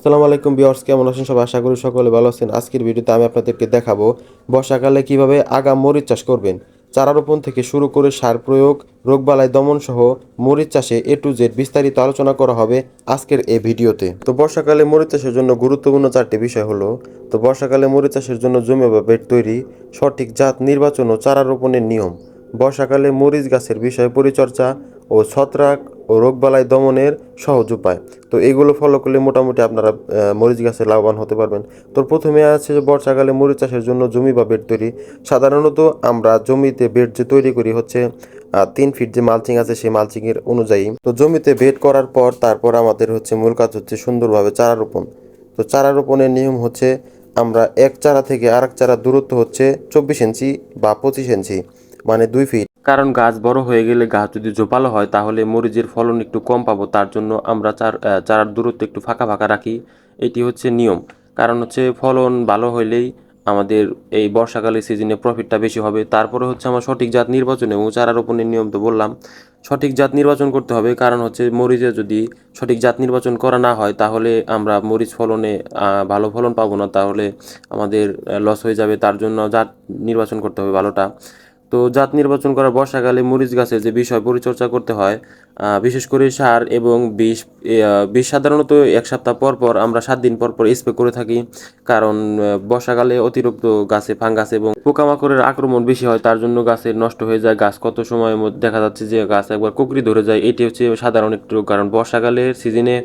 আসসালামু আলাইকুম ভিউয়ার্স, কেমন আছেন সবাই? আশা করি সকলে ভালো আছেন। আজকের ভিডিওতে আমি আপনাদেরকে দেখাবো বর্ষাকালে কিভাবে আগাম মরিচ চাষ করবেন। চারা রোপণ থেকে শুরু করে সার প্রয়োগ, রোগবালাই দমন সহ মরিচ চাষে A to Z বিস্তারিত আলোচনা করা হবে আজকের এই ভিডিওতে। তো বর্ষাকালে মরিচ চাষের জন্য গুরুত্বপূর্ণ চারটি বিষয় হলো, তো বর্ষাকালে মরিচ চাষের জন্য জমি বা বেড তৈরি, সঠিক জাত নির্বাচন ও চারা রোপণের নিয়ম, বর্ষাকালে মরিচ গাছের বিষয় পরিচর্যা ও ছত্রাক ও রোগবালাই দমনের সহজ উপায়। তো এগুলো ফলো করলে মোটামুটি আপনারা মরিচ গাছে লাভবান হতে পারবেন। তো প্রথমে আছে যে বর্ষাকালে মরিচ চাষের জন্য জমি বা বেড তৈরি। সাধারণত আমরা জমিতে বেড যে তৈরি করি হচ্ছে 3 ফিট যে মালচিং আছে সেই মালচিংয়ের অনুযায়ী। তো জমিতে বেড করার পর তারপর আমাদের হচ্ছে মূল কাজ হচ্ছে সুন্দরভাবে চারা রোপণ। তো চারা রোপণের নিয়ম হচ্ছে আমরা এক চারা থেকে আরেক চারা দূরত্ব হচ্ছে 24 ইঞ্চি বা 25 ইঞ্চি, মানে 2 ফিট। কারণ গাছ বড় হয়ে গেলে, গাছ যদি ঝোপালো হয় তাহলে মরিচের ফলন একটু কম পাবো, তার জন্য আমরা চারার দূরত্ব একটু ফাঁকা ফাঁকা রাখি। এটি হচ্ছে নিয়ম। কারণ হচ্ছে ফলন ভালো হইলেই আমাদের এই বর্ষাকালের সিজনে প্রফিটটা বেশি হবে। তারপরে হচ্ছে আমার সঠিক জাত নির্বাচন এবং চারা রোপণের নিয়ম তো বললাম। সঠিক জাত নির্বাচন করতে হবে, কারণ হচ্ছে মরিচে যদি সঠিক জাত নির্বাচন করা না হয় তাহলে আমরা মরিচ ফলনে ভালো ফলন পাবো না, তাহলে আমাদের লস হয়ে যাবে। তার জন্য জাত নির্বাচন করতে হবে ভালোটা। তো জাত নির্বাচন করা বর্ষাকালে মরিচ গাছের যে বিষয় পরিচর্যা করতে হয়, বিশেষ করে সার এবং বিষ সাধারণত 1 সপ্তাহ পর পর, আমরা 7 দিন পর পর স্প্রে করে থাকি। কারণ বর্ষাকালে অতিরিক্ত গাছে ফাঙ্গাস এবং পোকামাকড়ের আক্রমণ বেশি হয়, তার জন্য গাছের নষ্ট হয়ে যায়। গাছ কত সময়ের মধ্যে দেখা যাচ্ছে যে গাছ একবার কুকরি ধরে যায়। এটি হচ্ছে সাধারণ একটি রোগ, কারণ বর্ষাকালের সিজনে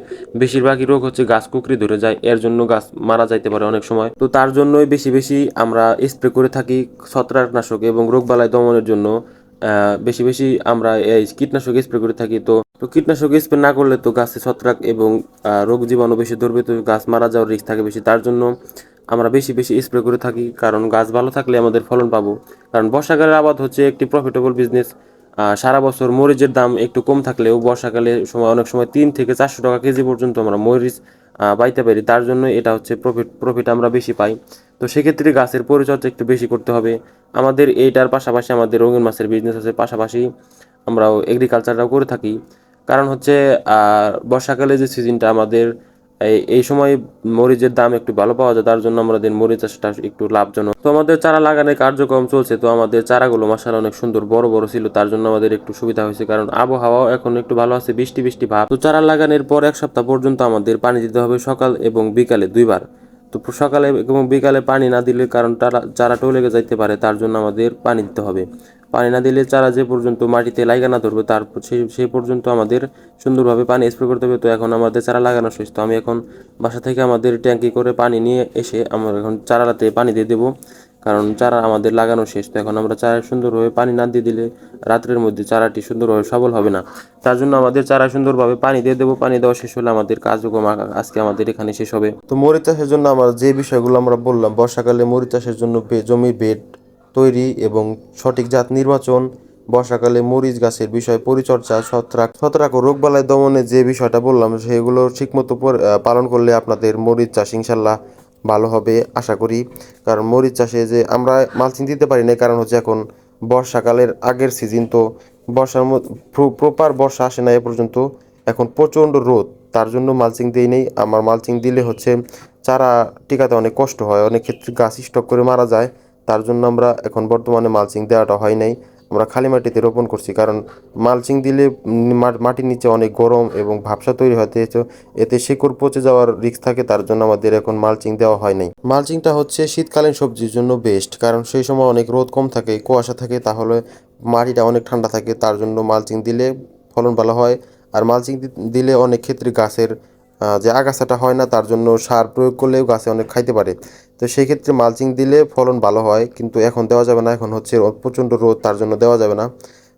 বেশিরভাগই রোগ হচ্ছে গাছ কুকরি ধরে যায়, এর জন্য গাছ মারা যাইতে পারে অনেক সময়। তো তার জন্যই বেশি বেশি আমরা স্প্রে করে থাকি ছত্রাকনাশক এবং রোগবালাই দমনের জন্য। বেশি বেশি আমরা এই কীটনাশক স্প্রে করে থাকি। তো কীটনাশক স্প্রে না করলে তো গাছে ছত্রাক এবং রোগ জীবাণু বেশি ধরবে, তো গাছ মারা যাওয়ার রিস্ক থাকে বেশি। তার জন্য আমরা বেশি বেশি স্প্রে করে থাকি, কারণ গাছ ভালো থাকলে আমাদের ফলন পাবো। কারণ বর্ষাকালের আবাদ হচ্ছে একটি প্রফিটেবল বিজনেস। সারা বছর মরিচের দাম একটু কম থাকলেও বর্ষাকালে সময় অনেক সময় 3 থেকে 400 টাকা কেজি পর্যন্ত আমরা মরিচ পাইতে পারি। তার জন্য এটা হচ্ছে প্রফিট আমরা বেশি পাই। তো সেক্ষেত্রে গাছের পরিচর্যা একটু বেশি করতে হবে আমাদের। এইটার পাশাপাশি আমাদের রঙিন মাছের বিজনেস আছে, পাশাপাশি আমরাও এগ্রিকালচারটাও করে থাকি। কারণ হচ্ছে বর্ষাকালে যে সিজনটা আমাদের, এই সময় মরিচের দাম একটু ভালো পাওয়া যায়, তার জন্য আমাদের মরিচ চাষটা একটু লাভজনক। তো আমাদের চারা লাগানোর কার্যক্রম চলছে। তো আমাদের চারাগুলো মাশাআল্লাহ অনেক সুন্দর বড় বড় ছিল, তার জন্য আমাদের একটু সুবিধা হয়েছে, কারণ আবহাওয়াও এখন একটু ভালো আছে, বৃষ্টি বৃষ্টি ভাব। তো চারা লাগানোর পর 1 সপ্তাহ পর্যন্ত আমাদের পানি দিতে হবে, সকাল এবং বিকালে 2 বার। তো সকালে এবং বিকালে পানি না দিলে, কারণ চারা টলে যাইতে পারে, তার জন্য আমাদের পানি দিতে হবে। পানি না দিলে চারা যে পর্যন্ত মাটিতে লাইগা না ধরবে তার সেই পর্যন্ত আমাদের সুন্দরভাবে পানি স্প্রে করতে হবে। তো এখন আমাদের চারা লাগানো শেষ। তো আমি এখন বাসা থেকে আমাদের ট্যাঙ্কি করে পানি নিয়ে এসে আমরা এখন চারাতে পানি দিয়ে দেবো, কারণ চারা আমাদের লাগানো শেষ। তো এখন আমরা চারা সুন্দরভাবে পানি না দিয়ে দিলে রাত্রের মধ্যে চারাটি সুন্দরভাবে সবল হবে না। তার জন্য আমাদের চারা সুন্দরভাবে পানি দিয়ে দেবো। পানি দেওয়া শেষ হলে আমাদের কার্যক্রম আজকে আমাদের এখানে শেষ হবে। তো মরিচ চাষের জন্য আমরা যে বিষয়গুলো আমরা বললাম, বর্ষাকালে মরিচ চাষের জন্য জমির বেড তৈরি এবং সঠিক জাত নির্বাচন, বর্ষাকালে মরিচ গাছের বিষয় পরিচর্যা, ছত্রাক ও রোগবালাই দমনের যে বিষয়টা বললাম সেগুলো ঠিকমতো পালন করলে আপনাদের মরিচ চাষ ইনশাল্লাহ ভালো হবে আশা করি। কারণ মরিচ চাষে যে আমরা মালচিং দিতে পারি না, কারণ হচ্ছে এখন বর্ষাকালের আগের সিজন, তো বর্ষার প্রপার বর্ষা আসে না এ পর্যন্ত, এখন প্রচণ্ড রোদ, তার জন্য মালচিং দিই নেই। আমার মালচিং দিলে হচ্ছে চারা টিকাতে অনেক কষ্ট হয়, অনেক ক্ষেত্রে গাছ স্টক করে মারা যায়। তার জন্য আমরা এখন বর্তমানে মালচিং দেওয়াটা হয় নাই, আমরা খালি মাটিতে রোপণ করছি। কারণ মালচিং দিলে মাটির নিচে অনেক গরম এবং ভাবসা তৈরি হয়, এতে শিকড় পচে যাওয়ার রিস্ক থাকে, তার জন্য আমাদের এখন মালচিং দেওয়া হয় নাই। মালচিংটা হচ্ছে শীতকালীন সবজির জন্য বেস্ট, কারণ সেই সময় অনেক রোদ কম থাকে, কুয়াশা থাকে, তাহলে মাটিটা অনেক ঠান্ডা থাকে, তার জন্য মালচিং দিলে ফলন ভালো হয়। আর মালচিং দিলে অনেক ক্ষেত্রে গাছের যে আগাছাটা হয় না, তার জন্য সার প্রয়োগ করলেও গাছে অনেক খাইতে পারে। তো সেই ক্ষেত্রে মালচিং দিলে ফলন ভালো হয়, কিন্তু এখন দেওয়া যাবে না, এখন হচ্ছে প্রচণ্ড রোদ, তার জন্য দেওয়া যাবে না।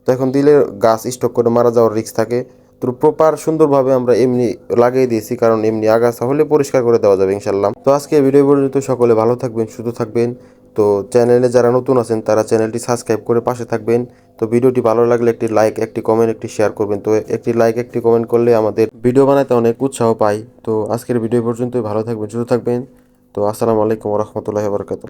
তো এখন দিলে গাছ স্টক করে মারা যাওয়ার রিস্ক থাকে। তো প্রপার সুন্দরভাবে আমরা এমনি লাগিয়ে দিয়েছি, কারণ এমনি আগাছা হলে পরিষ্কার করে দেওয়া যাবে ইনশাল্লাহ। তো আজকে ভিডিও পর্যন্ত সকলে ভালো থাকবেন, সুস্থ থাকবেন। তো চ্যানেলে যারা নতুন আছেন তারা চ্যানেলটি সাবস্ক্রাইব করে পাশে থাকবেন। তো ভিডিওটি ভালো লাগলে একটি লাইক, একটি কমেন্ট, একটি শেয়ার করবেন। তো একটি লাইক, একটি কমেন্ট করলে আমাদের ভিডিও বানাতে অনেক উৎসাহ পাই। তো আজকের ভিডিও পর্যন্ত ভালো থাকবেন, সুস্থ থাকবেন। তো আসসালামু আলাইকুম ওয়া রাহমাতুল্লাহি ওয়া বারাকাতুহু।